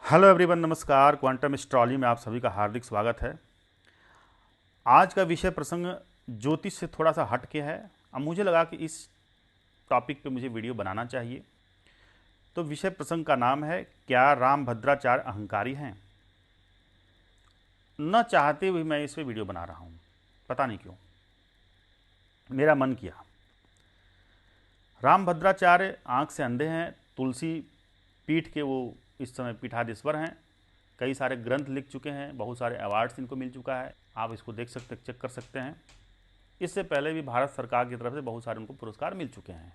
Hello everyone, नमस्कार। Quantum astrology में आप सभी का हार्दिक स्वागत है। आज का विषय प्रसंग ज्योतिष से थोड़ा सा हट के है। अब मुझे लगा कि इस टॉपिक पे मुझे वीडियो बनाना चाहिए। तो विषय प्रसंग का नाम है, क्या रामभद्राचार्य अहंकारी हैं? न चाहते हुए मैं इस पे वीडियो बना रहा हूँ, पता नहीं क्यों मेरा मन किया। रामभद्राचार्य आँख से अंधे हैं, तुलसी पीठ के वो इस समय पीठाधीश्वर हैं। कई सारे ग्रंथ लिख चुके हैं, बहुत सारे अवार्ड्स इनको मिल चुका है। आप इसको देख सकते, चेक कर सकते हैं। इससे पहले भी भारत सरकार की तरफ से बहुत सारे उनको पुरस्कार मिल चुके हैं।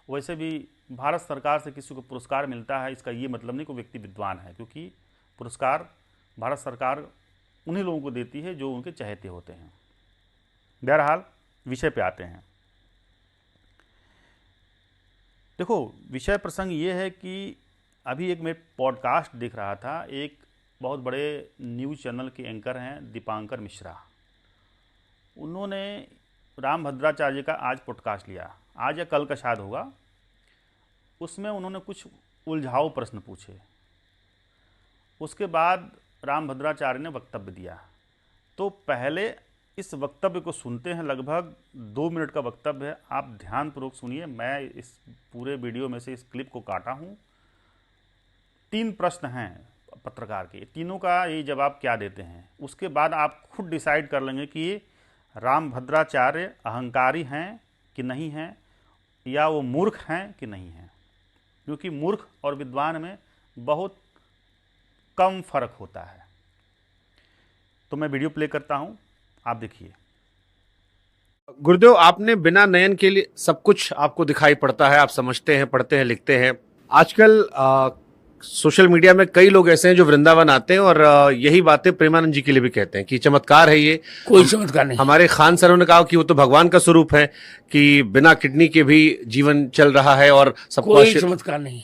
वैसे भी भारत सरकार से किसी को पुरस्कार मिलता है, इसका ये मतलब नहीं कि व्यक्ति विद्वान है, क्योंकि पुरस्कार भारत सरकार उन्हीं लोगों को देती है जो उनके चहेते होते हैं। बहरहाल विषय पे आते हैं। देखो, विषय प्रसंग ये है कि अभी एक मैं पॉडकास्ट देख रहा था। एक बहुत बड़े न्यूज़ चैनल के एंकर हैं दीपांकर मिश्रा। उन्होंने रामभद्राचार्य का आज पॉडकास्ट लिया, आज या कल का शायद होगा। उसमें उन्होंने कुछ उलझाऊ प्रश्न पूछे। उसके बाद रामभद्राचार्य ने वक्तव्य दिया। तो पहले इस वक्तव्य को सुनते हैं। लगभग 2 मिनट का वक्तव्य है, आप ध्यानपूर्वक सुनिए। मैं इस पूरे वीडियो में से इस क्लिप को काटा हूँ। 3 प्रश्न हैं पत्रकार के, तीनों का ये जवाब क्या देते हैं। उसके बाद आप खुद डिसाइड कर लेंगे कि रामभद्राचार्य अहंकारी हैं कि नहीं हैं, या वो मूर्ख हैं कि नहीं हैं। क्योंकि मूर्ख और विद्वान में बहुत कम फर्क होता है। तो मैं वीडियो प्ले करता हूं, आप देखिए। गुरुदेव, आपने बिना नयन के लिए सब कुछ आपको दिखाई पड़ता है, आप समझते हैं, पढ़ते हैं, लिखते हैं। आजकल सोशल मीडिया में कई लोग ऐसे हैं जो वृंदावन आते हैं और यही बातें प्रेमानंद जी के लिए भी कहते हैं कि चमत्कार है ये। कोई चमत्कार नहीं। हमारे खान सरों ने कहा कि वो तो भगवान का स्वरूप है, कि बिना किडनी के भी जीवन चल रहा है और सबको कोई चमत्कार नहीं।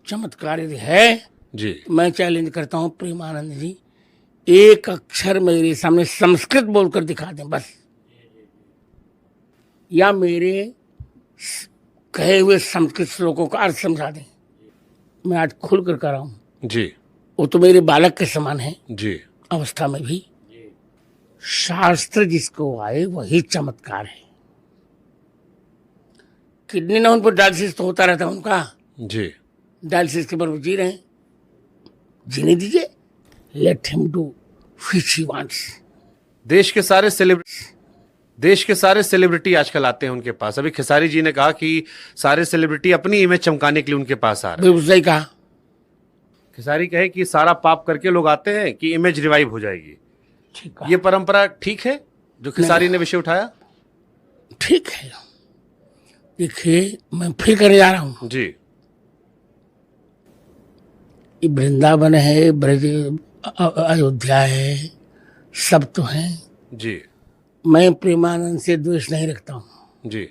चमत्कार यदि है जी, तो मैं चैलेंज करता हूँ प्रेमानंद जी, एक अक्षर मेरे सामने संस्कृत बोलकर दिखा दें बस, या मेरे कहे हुए संस्कृत श्लोकों का अर्थ समझा दें। मैं आज खुल कर रहा हूँ जी, वो तो मेरे बालक के समान है जी, अवस्था में भी। शास्त्र जिसको आए वही चमत्कार है। किडनी ना उन पर डायलिसिस तो होता रहता है उनका, जी, डायलिसिस के पर वो जी रहे हैं, जीने दीजिए। Let him do which he wants. देश के सारे सेलिब्रिटी आजकल आते हैं उनके पास। अभी खेसारी जी ने कहा कि सारे सेलिब्रिटी अपनी इमेज चमकाने के लिए उनके पास आ रहे हैं। बिल्कुल सही कहा। खेसारी कहे कि सारा पाप करके लोग आते हैं कि इमेज रिवाइव हो जाएगी। ठीक है, ये परंपरा ठीक है जो खेसारी ने विषय उठाया? ठीक है। देखिए, मैं फिर करने जा रहा हूँ। जी, ये वृंदावन है, ब्रज, अयोध्या है, सब तो हैं। जी, मैं प्रेमानंद से द्वेष नहीं रखता हूँ, जी,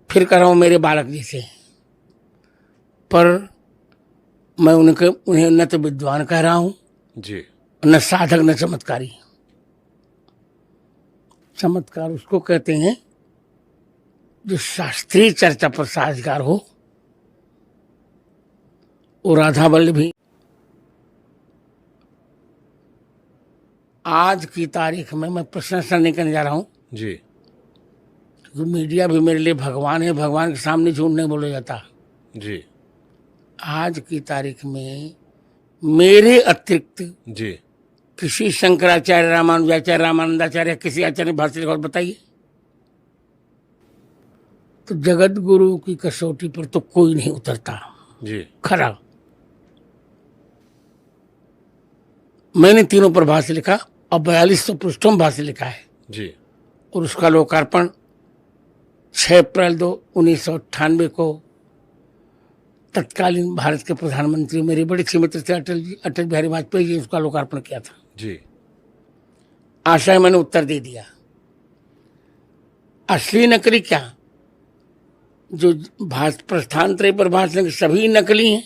फिर कर रहा हूँ मेरे बालक जैसे। पर मैं उन्हें न तो विद्वान कह रहा हूँ, जी, न साधक, न चमत्कारी। चमत्कार उसको कहते हैं जो शास्त्रीय चर्चा पर साझगार हो। और राधा वल्लभी आज की तारीख में मैं प्रशंसा नहीं करने जा रहा हूं, जी, क्योंकि मीडिया भी मेरे लिए भगवान है। भगवान के सामने झूठ नहीं बोला जाता। जी, आज की तारीख में मेरे अतिरिक्त जी, किसी शंकराचार्य, रामानुजाचार्य, रामानंदाचार्य, किसी आचार्य ने भाष्य लिखा और बताइए, तो जगत गुरु की कसौटी पर तो कोई नहीं उतरता। जी, खरा मैंने तीनों पर भाष्य लिखा और 4200 पृष्ठों में भाष्य लिखा है। जी, और उसका लोकार्पण 6 अप्रैल 1998 को तत्कालीन भारत के प्रधानमंत्री, मेरे बड़े अच्छे मित्र थे अटल बिहारी वाजपेयी जी, उसका लोकार्पण किया था। जी, आशा है मैंने उत्तर दे दिया। असली नकली क्या, जो प्रस्थान त्रय पर भाषण सभी नकली हैं।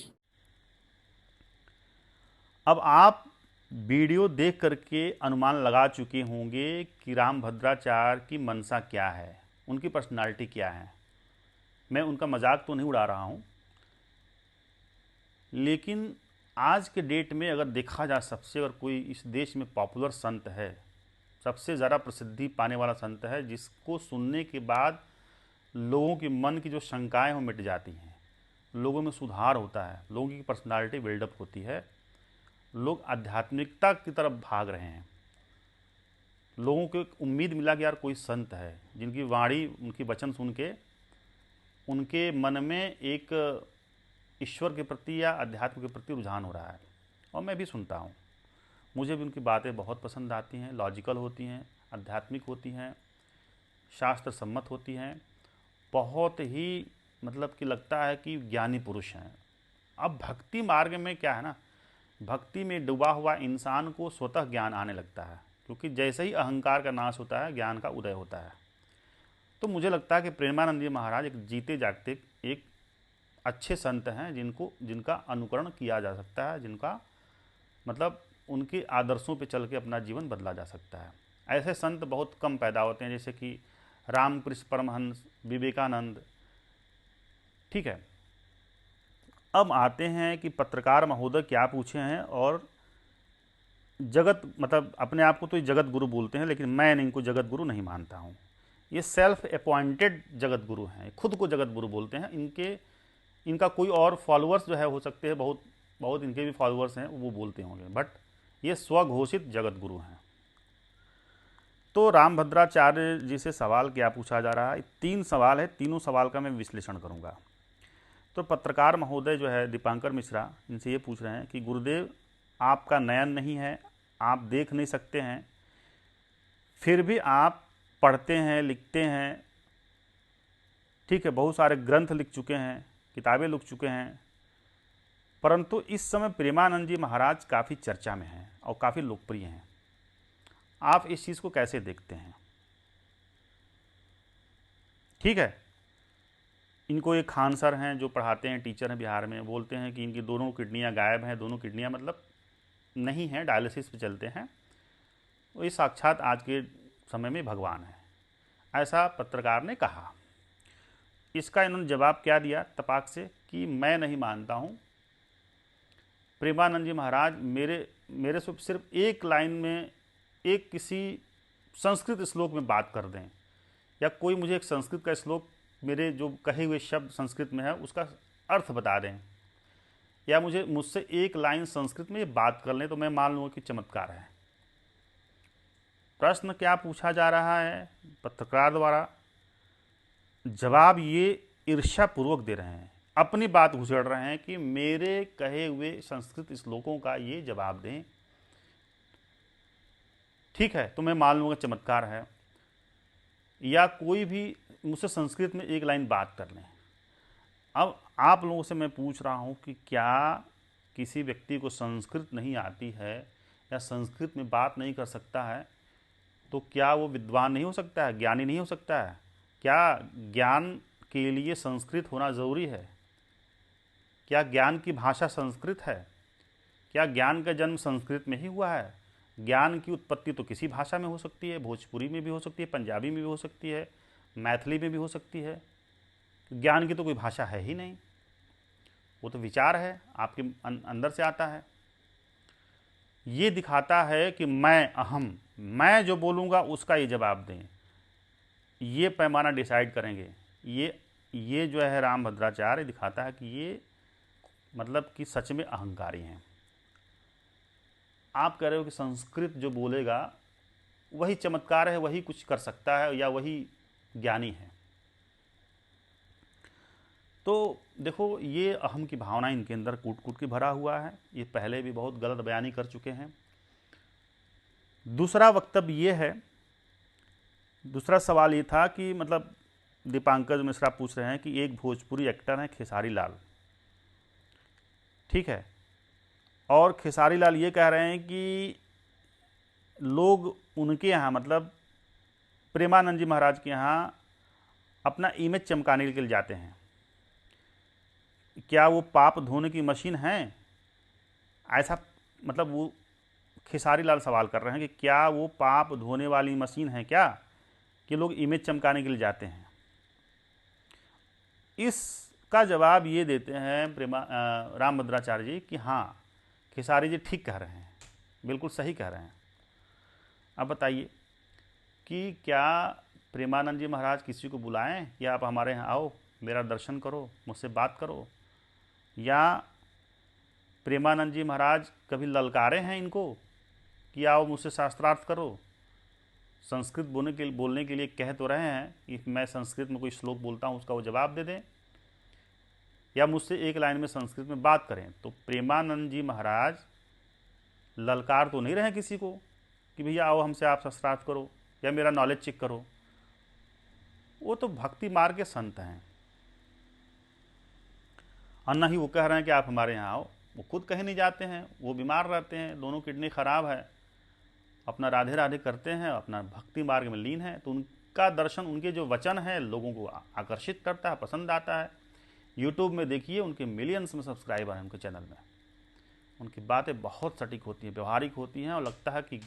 अब आप वीडियो देख करके अनुमान लगा चुके होंगे कि रामभद्राचार्य की मंशा क्या है, उनकी पर्सनालिटी क्या है। मैं उनका मजाक तो नहीं उड़ा रहा हूँ, लेकिन आज के डेट में अगर देखा जाए, सबसे अगर कोई इस देश में पॉपुलर संत है, सबसे ज़्यादा प्रसिद्धि पाने वाला संत है, जिसको सुनने के बाद लोगों के मन की जो शंकाएं वो मिट जाती हैं, लोगों में सुधार होता है, लोगों की पर्सनालिटी बिल्डअप होती है, लोग आध्यात्मिकता की तरफ भाग रहे हैं, लोगों को एक उम्मीद मिला कि यार कोई संत है जिनकी वाणी, उनकी वचन सुन के उनके मन में एक ईश्वर के प्रति या अध्यात्म के प्रति रुझान हो रहा है। और मैं भी सुनता हूँ, मुझे भी उनकी बातें बहुत पसंद आती हैं, लॉजिकल होती हैं, आध्यात्मिक होती हैं, शास्त्र सम्मत होती हैं, बहुत ही मतलब कि लगता है कि ज्ञानी पुरुष हैं। अब भक्ति मार्ग में क्या है ना, भक्ति में डूबा हुआ इंसान को स्वतः ज्ञान आने लगता है, क्योंकि जैसे ही अहंकार का नाश होता है ज्ञान का उदय होता है। तो मुझे लगता है कि प्रेमानंद जी महाराज एक जीते जागते एक अच्छे संत हैं, जिनका अनुकरण किया जा सकता है, जिनका मतलब उनके आदर्शों पे चल के अपना जीवन बदला जा सकता है। ऐसे संत बहुत कम पैदा होते हैं, जैसे कि रामकृष्ण परमहंस, विवेकानंद। ठीक है, अब आते हैं कि पत्रकार महोदय क्या पूछे हैं। और जगत मतलब अपने आप को तो ये जगत गुरु बोलते हैं, लेकिन मैं इनको जगत गुरु नहीं मानता हूँ। ये सेल्फ अपॉइंटेड जगत गुरु हैं, खुद को जगत गुरु बोलते हैं। इनका कोई और फॉलोअर्स जो है हो सकते हैं, बहुत इनके भी फॉलोअर्स हैं, वो बोलते होंगे, बट ये स्वघोषित जगत गुरु हैं। तो रामभद्राचार्य जी से सवाल क्या पूछा जा रहा है? 3 सवाल है, तीनों सवाल का मैं विश्लेषण करूंगा। तो पत्रकार महोदय जो है दीपांकर मिश्रा, इनसे ये पूछ रहे हैं कि गुरुदेव, आपका नयन नहीं है, आप देख नहीं सकते हैं, फिर भी आप पढ़ते हैं, लिखते हैं, ठीक है, बहुत सारे ग्रंथ लिख चुके हैं, किताबें लिख चुके हैं, परंतु इस समय प्रेमानंद जी महाराज काफ़ी चर्चा में हैं और काफ़ी लोकप्रिय हैं। आप इस चीज़ को कैसे देखते हैं? ठीक है, इनको एक खान सर हैं जो पढ़ाते हैं, टीचर हैं बिहार में, बोलते हैं कि इनकी दोनों किडनियां गायब हैं, दोनों किडनियां मतलब नहीं हैं, डायलिसिस पे चलते हैं। वो ये साक्षात आज के समय में भगवान है, ऐसा पत्रकार ने कहा। इसका इन्होंने जवाब क्या दिया तपाक से कि मैं नहीं मानता हूँ, प्रेमानंद जी महाराज मेरे से सिर्फ एक लाइन में एक किसी संस्कृत श्लोक में बात कर दें, या कोई मुझे एक संस्कृत का श्लोक, मेरे जो कहे हुए शब्द संस्कृत में है उसका अर्थ बता दें, या मुझसे एक लाइन संस्कृत में बात कर लें, तो मैं मान लूँगा कि चमत्कार है। प्रश्न क्या पूछा जा रहा है पत्रकार द्वारा? जवाब ये ईर्ष्यापूर्वक दे रहे हैं, अपनी बात घुसेड़ रहे हैं कि मेरे कहे हुए संस्कृत श्लोकों का ये जवाब दें। ठीक है, तो मैं मान लूँगा चमत्कार है, या कोई भी मुझसे संस्कृत में एक लाइन बात कर लें। अब आप लोगों से मैं पूछ रहा हूँ कि क्या किसी व्यक्ति को संस्कृत नहीं आती है या संस्कृत में बात नहीं कर सकता है, तो क्या वो विद्वान नहीं हो सकता है, ज्ञानी नहीं हो सकता है? क्या ज्ञान के लिए संस्कृत होना ज़रूरी है? क्या ज्ञान की भाषा संस्कृत है? क्या ज्ञान का जन्म संस्कृत में ही हुआ है? ज्ञान की उत्पत्ति तो किसी भाषा में हो सकती है, भोजपुरी में भी हो सकती है, पंजाबी में भी हो सकती है, मैथिली में भी हो सकती है। ज्ञान की तो कोई भाषा है ही नहीं, वो तो विचार है, आपके अंदर से आता है। ये दिखाता है कि मैं जो बोलूँगा उसका ये जवाब दें, ये पैमाना डिसाइड करेंगे। ये जो है रामभद्राचार्य दिखाता है कि ये मतलब कि सच में अहंकारी हैं। आप कह रहे हो कि संस्कृत जो बोलेगा वही चमत्कार है, वही कुछ कर सकता है, या वही ज्ञानी है। तो देखो, ये अहम की भावना इनके अंदर कूट कूट के भरा हुआ है। ये पहले भी बहुत गलत बयानी कर चुके हैं। दूसरा वक्तव्य ये है, दूसरा सवाल ये था कि मतलब दीपांकर मिश्रा पूछ रहे हैं कि एक भोजपुरी एक्टर हैं खेसारी लाल, ठीक है, और खेसारी लाल ये कह रहे हैं कि लोग उनके यहाँ मतलब प्रेमानंद जी महाराज के यहाँ अपना इमेज चमकाने के लिए जाते हैं। क्या वो पाप धोने की मशीन है? ऐसा मतलब वो खेसारी लाल सवाल कर रहे हैं कि क्या वो पाप धोने वाली मशीन है क्या, कि लोग इमेज चमकाने के लिए जाते हैं। इसका जवाब ये देते हैं रामभद्राचार्य जी कि हाँ, खेसारी जी ठीक कह रहे हैं, बिल्कुल सही कह रहे हैं। अब बताइए कि क्या प्रेमानंद जी महाराज किसी को बुलाएं कि आप हमारे यहाँ आओ, मेरा दर्शन करो, मुझसे बात करो, या प्रेमानंद जी महाराज कभी ललकारे हैं इनको कि आओ मुझसे शास्त्रार्थ करो? संस्कृत बोलने के लिए कह तो रहे हैं कि मैं संस्कृत में कोई श्लोक बोलता हूँ उसका वो जवाब दे दें, या मुझसे एक लाइन में संस्कृत में बात करें। तो प्रेमानंद जी महाराज ललकार तो नहीं रहे किसी को कि भैया आओ हमसे आप शास्त्रार्थ करो या मेरा नॉलेज चेक करो। वो तो भक्ति मार्ग के संत हैं, और न ही वो कह रहे हैं कि आप हमारे यहाँ आओ। वो खुद कहीं नहीं जाते हैं, वो बीमार रहते हैं, दोनों किडनी खराब है, अपना राधे राधे करते हैं, अपना भक्ति मार्ग में लीन है। तो उनका दर्शन, उनके जो वचन है लोगों को आकर्षित करता है, पसंद आता है। यूट्यूब में देखिए उनके मिलियंस में सब्सक्राइबर हैं उनके चैनल में। उनकी बातें बहुत सटीक होती हैं, व्यवहारिक होती हैं, और लगता है कि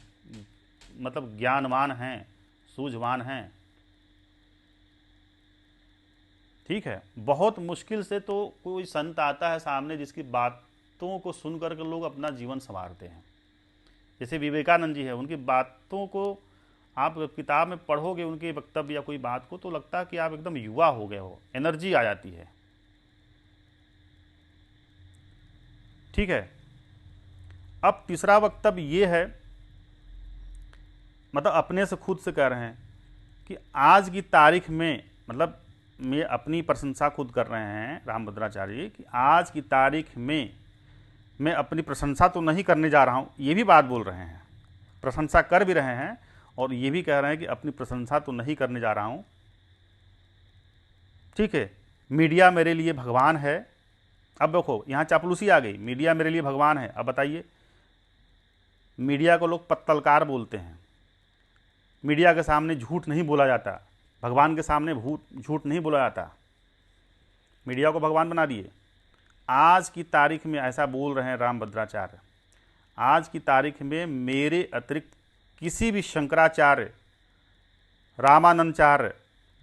मतलब ज्ञानवान हैं, सूझवान हैं। ठीक है, बहुत मुश्किल से तो कोई संत आता है सामने जिसकी बातों को सुन करके लोग अपना जीवन संवारते हैं। जैसे विवेकानंद जी है, उनकी बातों को आप किताब में पढ़ोगे, उनके वक्तव्य या कोई बात को, तो लगता है कि आप एकदम युवा हो गए हो, एनर्जी आ जाती है। ठीक है, अब तीसरा वक्तव्य ये है, मतलब अपने से खुद से कह रहे हैं कि आज की तारीख में, मतलब मैं अपनी प्रशंसा खुद कर रहे हैं रामभद्राचार्य कि आज की तारीख में मैं अपनी प्रशंसा तो नहीं करने जा रहा हूँ, ये भी बात बोल रहे हैं। प्रशंसा कर भी रहे हैं और ये भी कह रहे हैं कि अपनी प्रशंसा तो नहीं करने जा रहा हूँ। ठीक है, मीडिया मेरे लिए भगवान है। अब देखो यहाँ चापलूसी आ गई, मीडिया मेरे लिए भगवान है। अब बताइए, मीडिया को लोग पत्तलकार बोलते हैं, मीडिया के सामने झूठ नहीं बोला जाता, भगवान के सामने झूठ नहीं बोला जाता, मीडिया को भगवान बना दिए। आज की तारीख में ऐसा बोल रहे हैं रामभद्राचार्य, आज की तारीख में मेरे अतिरिक्त किसी भी शंकराचार्य, रामानंदाचार्य,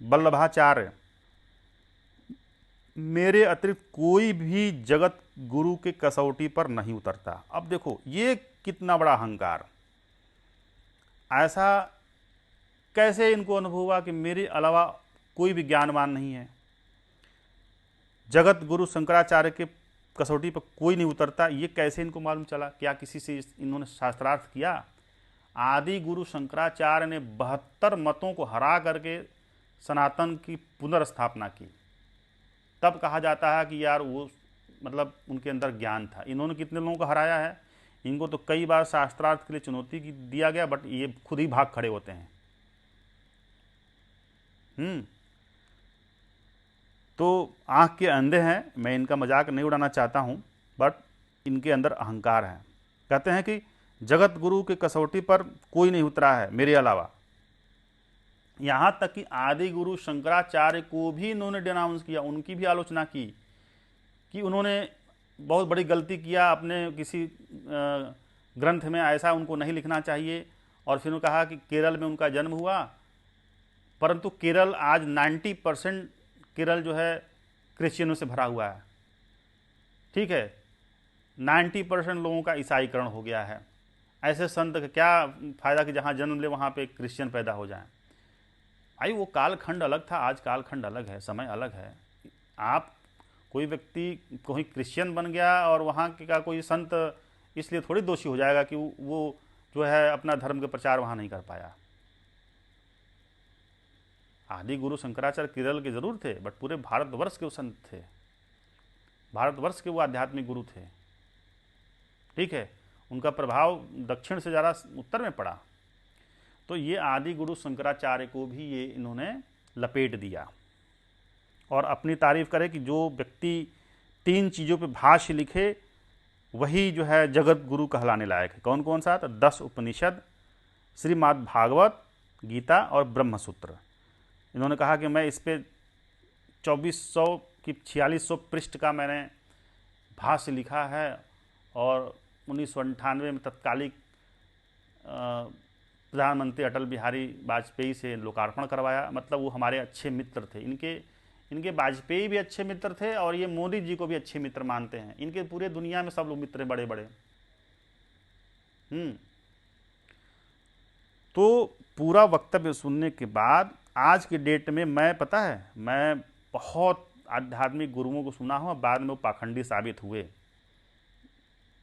वल्लभाचार्य, मेरे अतिरिक्त कोई भी जगत गुरु के कसौटी पर नहीं उतरता। अब देखो ये कितना बड़ा अहंकार, ऐसा कैसे इनको अनुभव हुआ कि मेरे अलावा कोई भी ज्ञानवान नहीं है, जगत गुरु शंकराचार्य के कसौटी पर कोई नहीं उतरता? ये कैसे इनको मालूम चला? क्या किसी से इन्होंने शास्त्रार्थ किया? आदि गुरु शंकराचार्य ने 72 मतों को हरा करके सनातन की पुनर्स्थापना की, तब कहा जाता है कि यार वो मतलब उनके अंदर ज्ञान था। इन्होंने कितने लोगों को हराया है? इनको तो कई बार शास्त्रार्थ के लिए चुनौती दिया गया, बट ये खुद ही भाग खड़े होते हैं। तो आँख के अंधे हैं, मैं इनका मजाक नहीं उड़ाना चाहता हूँ, बट इनके अंदर अहंकार है। कहते हैं कि जगत गुरु के कसौटी पर कोई नहीं उतरा है मेरे अलावा। यहाँ तक कि आदि गुरु शंकराचार्य को भी इन्होंने डिनाउंस किया, उनकी भी आलोचना की कि उन्होंने बहुत बड़ी गलती किया, अपने किसी ग्रंथ में ऐसा उनको नहीं लिखना चाहिए। और फिर उन्होंने कहा कि केरल में उनका जन्म हुआ, परंतु केरल आज 90% केरल जो है क्रिश्चियनों से भरा हुआ है। ठीक है, 90% लोगों का ईसाईकरण हो गया है। ऐसे संत का क्या फ़ायदा कि जहाँ जन्म ले वहाँ पे क्रिश्चियन पैदा हो जाए? भाई वो कालखंड अलग था, आज कालखंड अलग है, समय अलग है। आप कोई व्यक्ति कोई क्रिश्चियन बन गया और वहाँ का कोई संत इसलिए थोड़ी दोषी हो जाएगा कि वो जो है अपना धर्म के प्रचार वहाँ नहीं कर पाया। आदि गुरु शंकराचार्य केरल के जरूर थे, बट पूरे भारतवर्ष के वो संत थे, भारतवर्ष के वो आध्यात्मिक गुरु थे। ठीक है, उनका प्रभाव दक्षिण से ज़्यादा उत्तर में पड़ा। तो ये आदि गुरु शंकराचार्य को भी ये इन्होंने लपेट दिया और अपनी तारीफ करे कि जो व्यक्ति 3 चीज़ों पे भाष्य लिखे वही जो है जगत गुरु कहलाने लायक है। कौन कौन सा? तो 10 उपनिषद, श्रीमद् भागवत, गीता और ब्रह्मसूत्र। इन्होंने कहा कि मैं इस पे 2400 की 4600 पृष्ठ का मैंने भाष्य लिखा है और 1998 में तत्कालिक प्रधानमंत्री अटल बिहारी वाजपेयी से लोकार्पण करवाया। मतलब वो हमारे अच्छे मित्र थे। इनके वाजपेयी भी अच्छे मित्र थे और ये मोदी जी को भी अच्छे मित्र मानते हैं। इनके पूरे दुनिया में सब लोग मित्र बड़े बड़े। तो पूरा वक्तव्य सुनने के बाद आज के डेट में मैं, पता है, मैं बहुत आध्यात्मिक गुरुओं को सुना हूँ, बाद में वो पाखंडी साबित हुए।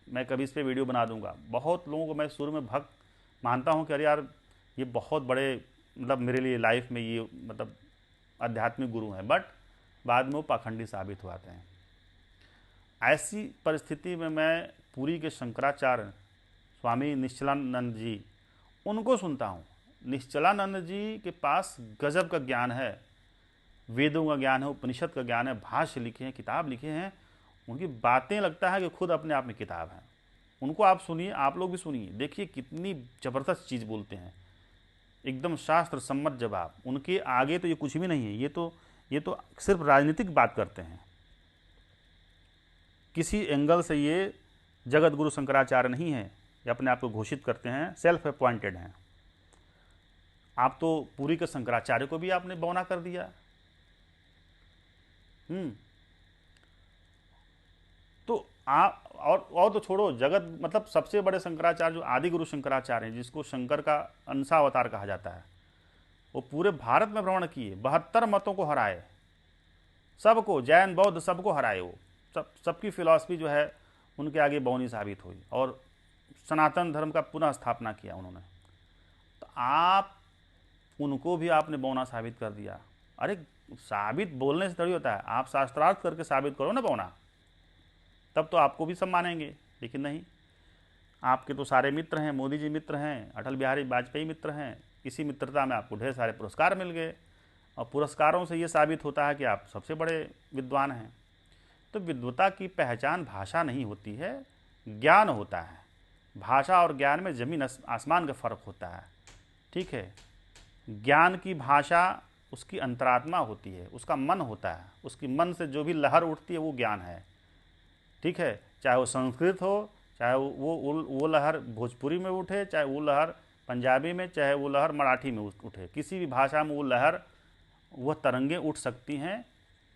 मैं कभी इस पे वीडियो बना दूंगा। बहुत लोगों को मैं शुरू में भक्त मानता हूँ कि अरे यार ये बहुत बड़े, मतलब मेरे लिए लाइफ में ये मतलब आध्यात्मिक गुरु हैं, बट बाद में वो पाखंडी साबित हो आते हैं। ऐसी परिस्थिति में मैं पुरी के शंकराचार्य स्वामी निश्चलानंद जी, उनको सुनता हूँ। निश्चलानंद जी के पास गजब का ज्ञान है, वेदों का ज्ञान है, उपनिषद का ज्ञान है, भाष्य लिखे हैं, किताब लिखे हैं। उनकी बातें लगता है कि खुद अपने आप में किताब है। उनको आप सुनिए, आप लोग भी सुनिए, देखिए कितनी ज़बरदस्त चीज़ बोलते हैं, एकदम शास्त्र सम्मत जवाब। उनके आगे तो ये कुछ भी नहीं है, ये तो सिर्फ राजनीतिक बात करते हैं। किसी एंगल से ये जगत गुरु शंकराचार्य नहीं है, ये अपने आप को घोषित करते हैं, सेल्फ अपॉइंटेड हैं। आप तो पुरी के शंकराचार्य को भी आपने बौना कर दिया। तो आप और तो छोड़ो, जगत मतलब सबसे बड़े शंकराचार्य जो आदि गुरु शंकराचार्य हैं, जिसको शंकर का अंशा अवतार कहा जाता है, वो पूरे भारत में भ्रमण किए, 72 मतों को हराए, सबको, जैन बौद्ध सबको हराए। वो सबकी फिलॉसफी जो है उनके आगे बौनी साबित हुई और सनातन धर्म का पुनः स्थापना किया उन्होंने। तो आप उनको भी आपने बौना साबित कर दिया। अरे साबित बोलने से थोड़ी होता है, आप शास्त्रार्थ करके साबित करो ना बौना, तब तो आपको भी सब मानेंगे। लेकिन नहीं, आपके तो सारे मित्र हैं, मोदी जी मित्र हैं, अटल बिहारी वाजपेयी मित्र हैं, इसी मित्रता में आपको ढेर सारे पुरस्कार मिल गए, और पुरस्कारों से ये साबित होता है कि आप सबसे बड़े विद्वान हैं। तो विद्वता की पहचान भाषा नहीं होती है, ज्ञान होता है। भाषा और ज्ञान में ज़मीन आसमान का फ़र्क होता है, ठीक है। ज्ञान की भाषा उसकी अंतरात्मा होती है, उसका मन होता है, उसकी मन से जो भी लहर उठती है वो ज्ञान है, ठीक है। चाहे वो संस्कृत हो, चाहे वो लहर भोजपुरी में उठे, चाहे वो लहर पंजाबी में, चाहे वो लहर मराठी में उठे, किसी भी भाषा में वो लहर, वह तरंगें उठ सकती हैं,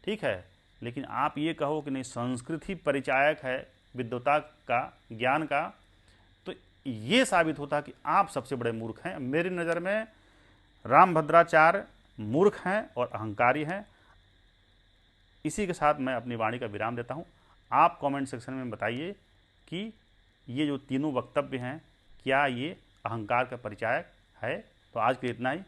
ठीक है। लेकिन आप ये कहो कि नहीं संस्कृत ही परिचायक है विद्वता का, ज्ञान का, तो ये साबित होता है कि आप सबसे बड़े मूर्ख हैं। मेरी नज़र में रामभद्राचार्य मूर्ख हैं और अहंकारी हैं। इसी के साथ मैं अपनी वाणी का विराम देता हूँ। आप कमेंट सेक्शन में बताइए कि ये जो तीनों वक्तव्य हैं, क्या ये अहंकार का परिचायक है। तो आज के लिए इतना ही।